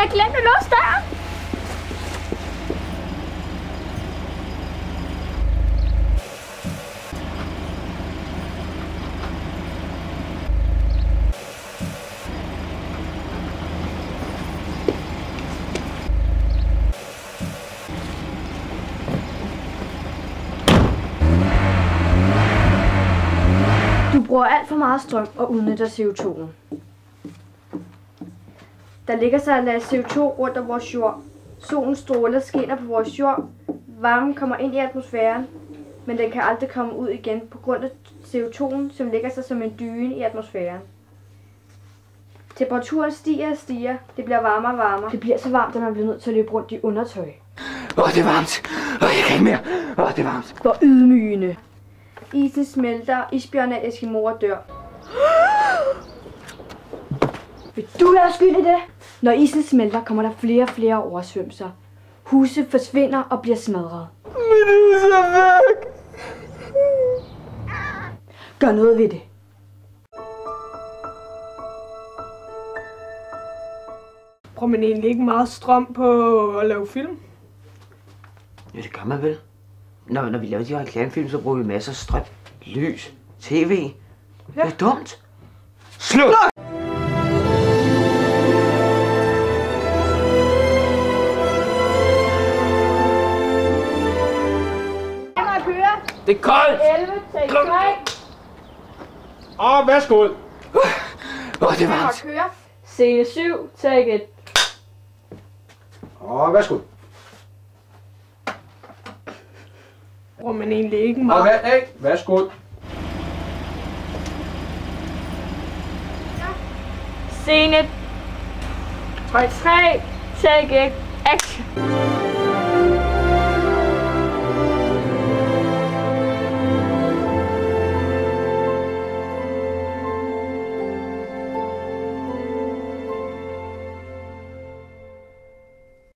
Jeg glemte at låse døren! Du bruger alt for meget strøm og udnytter CO2'en. Der ligger sig at lade CO2 rundt om vores jord. Solens stråler skinner på vores jord. Varmen kommer ind i atmosfæren, men den kan aldrig komme ud igen på grund af CO2'en, som ligger sig som en dyne i atmosfæren. Temperaturen stiger og stiger. Det bliver varmere og varmere. Det bliver så varmt, at man bliver nødt til at løbe rundt i undertøj. Det er varmt. Jeg kan ikke mere. Det er varmt. Hvor ydmygende. Isen smelter, isbjørne og eskimoer dør. Vil du være skyld i det? Når isen smelter, kommer der flere og flere oversvømmelser. Huse forsvinder og bliver smadret. Mit hus er væk. Gør noget ved det. Bruger man egentlig ikke meget strøm på at lave film? Ja, det gør man vel. Når vi laver de her reklamefilm, så bruger vi masser af strøm, lys, tv. Ja. Det er dumt. Slut! Det er koldt! 11, take 3. Værsgo! Det er varmt. Køre. Scene 7, take 1. Værsgo! Bruger man egentlig ikke meget... Okay, værsgo! Scene 3, take 1, action.